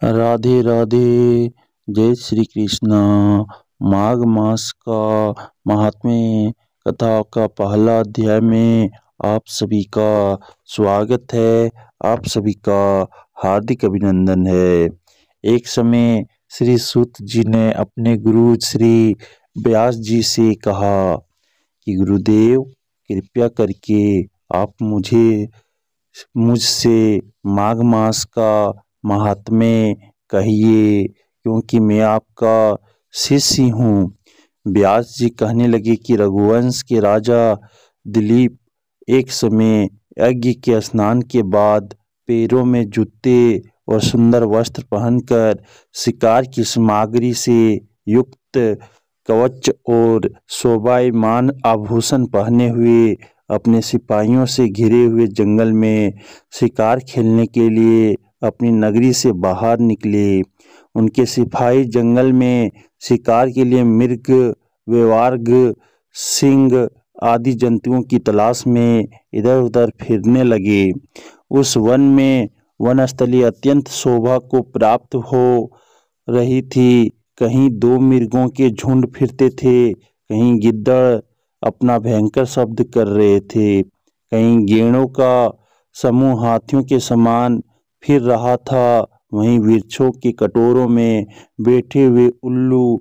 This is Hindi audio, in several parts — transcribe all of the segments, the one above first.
राधे राधे। जय श्री कृष्णा। माघ मास का महात्म्य कथा का पहला अध्याय में आप सभी का स्वागत है। आप सभी का हार्दिक अभिनंदन है। एक समय श्री सूत जी ने अपने गुरु श्री व्यास जी से कहा कि गुरुदेव कृपया करके आप मुझसे माघ मास का महात्म्य कहिए, क्योंकि मैं आपका शिष्य हूँ। व्यास जी कहने लगे कि रघुवंश के राजा दिलीप एक समय यज्ञ के स्नान के बाद पैरों में जूते और सुंदर वस्त्र पहनकर शिकार की सामग्री से युक्त कवच और शोभायमान आभूषण पहने हुए अपने सिपाहियों से घिरे हुए जंगल में शिकार खेलने के लिए अपनी नगरी से बाहर निकले। उनके सिपाही जंगल में शिकार के लिए मृग, वेवार्ग, सिंह आदि जंतुओं की तलाश में इधर उधर फिरने लगे। उस वन में वनस्थली अत्यंत शोभा को प्राप्त हो रही थी। कहीं दो मृगों के झुंड फिरते थे, कहीं गिद्दड़ अपना भयंकर शब्द कर रहे थे, कहीं गेंडों का समूह हाथियों के समान फिर रहा था। वहीं वृक्षों के कटोरों में बैठे हुए उल्लू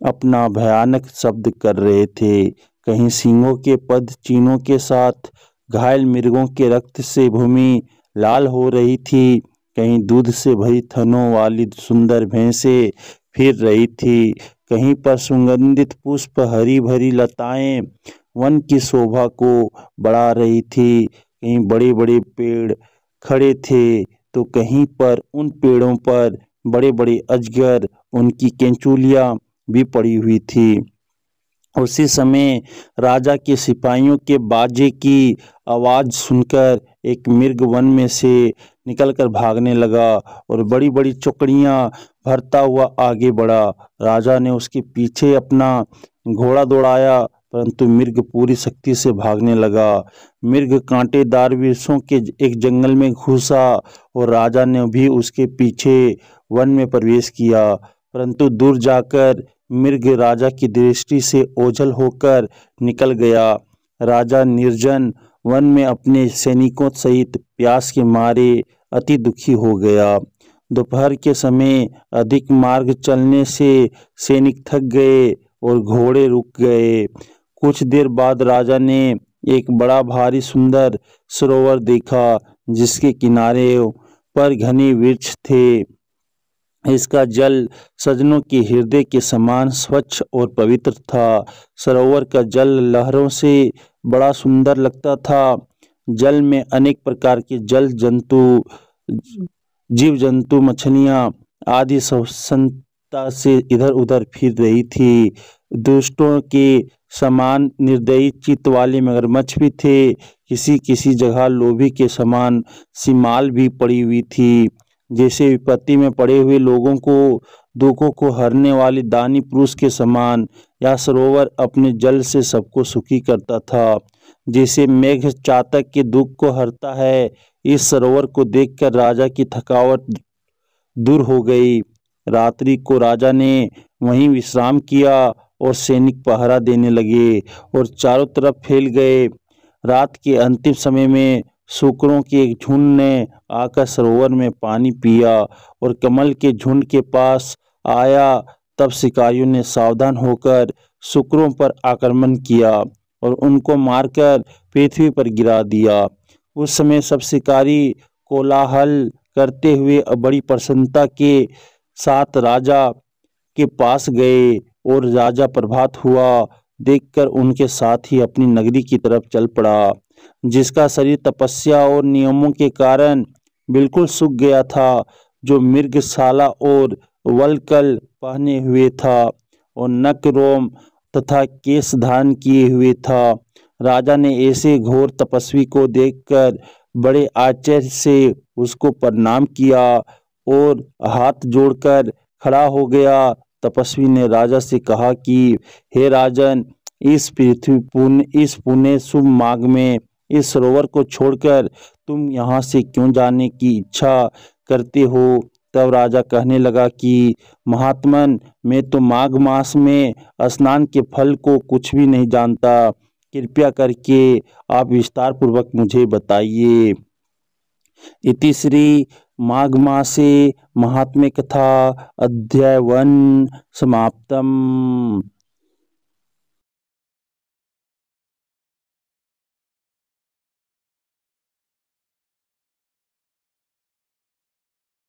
अपना भयानक शब्द कर रहे थे। कहीं सींगों के पद चीनों के साथ घायल मृगों के रक्त से भूमि लाल हो रही थी। कहीं दूध से भरी थनों वाली सुंदर भैंसें फिर रही थी। कहीं पर सुगंधित पुष्प, हरी भरी लताएं वन की शोभा को बढ़ा रही थी। कहीं बड़े बड़े पेड़ खड़े थे, तो कहीं पर उन पेड़ों पर बड़े बड़े अजगर, उनकी केंचुलियां भी पड़ी हुई थी। उसी समय राजा के सिपाहियों के बाजे की आवाज सुनकर एक मृग वन में से निकलकर भागने लगा और बड़ी बड़ी चौकड़ियां भरता हुआ आगे बढ़ा। राजा ने उसके पीछे अपना घोड़ा दौड़ाया, परंतु मृग पूरी शक्ति से भागने लगा। मृग कांटेदार वृक्षों के एक जंगल में घुसा और राजा ने भी उसके पीछे वन में प्रवेश किया, परंतु दूर जाकर मृग राजा की दृष्टि से ओझल होकर निकल गया। राजा निर्जन वन में अपने सैनिकों सहित प्यास के मारे अति दुखी हो गया। दोपहर के समय अधिक मार्ग चलने से सैनिक थक गए और घोड़े रुक गए। कुछ देर बाद राजा ने एक बड़ा भारी सुंदर सरोवर देखा, जिसके किनारे पर घने वृक्ष थे। इसका जल सजनों के हृदय के समान स्वच्छ और पवित्र था। सरोवर का जल लहरों से बड़ा सुंदर लगता था। जल में अनेक प्रकार के जल जंतु, जीव जंतु, मछलियां आदि स्वच्छंदता से इधर उधर फिर रही थी। दुष्टों के समान निर्दयी चित्त वाले मगरमच्छ भी थे। किसी किसी जगह लोभी के समान सीमाल भी पड़ी हुई थी। जैसे विपत्ति में पड़े हुए लोगों को दुखों को हरने वाले दानी पुरुष के समान यह सरोवर अपने जल से सबको सुखी करता था। जैसे मेघ चातक के दुख को हरता है, इस सरोवर को देखकर राजा की थकावट दूर हो गई। रात्रि को राजा ने वहीं विश्राम किया और सैनिक पहरा देने लगे और चारों तरफ फैल गए। रात के अंतिम समय में सूकरों के एक झुंड ने आकर सरोवर में पानी पिया और कमल के झुंड के पास आया। तब शिकारियों ने सावधान होकर सूकरों पर आक्रमण किया और उनको मारकर पृथ्वी पर गिरा दिया। उस समय सब शिकारी कोलाहल करते हुए बड़ी प्रसन्नता के साथ राजा के पास गए और राजा प्रभात हुआ देखकर उनके साथ ही अपनी नगरी की तरफ चल पड़ा, जिसका शरीर तपस्या और नियमों के कारण बिल्कुल सूख गया था, जो मृगशाला और वल्कल पहने हुए था और नक, रोम तथा केश धारण किए हुए था। राजा ने ऐसे घोर तपस्वी को देखकर बड़े आश्चर्य से उसको प्रणाम किया और हाथ जोड़कर खड़ा हो गया। तपस्वी ने राजा से कहा कि हे राजन, इस पुण्य शुभ माघ में इस सरोवर को छोड़कर तुम यहाँ से क्यों जाने की इच्छा करते हो? तब राजा कहने लगा कि महात्मन, मैं तो माघ मास में स्नान के फल को कुछ भी नहीं जानता, कृपया करके आप विस्तार पूर्वक मुझे बताइए। इति श्री माघ मासे महात्म्य कथा अध्याय 1 समाप्तम।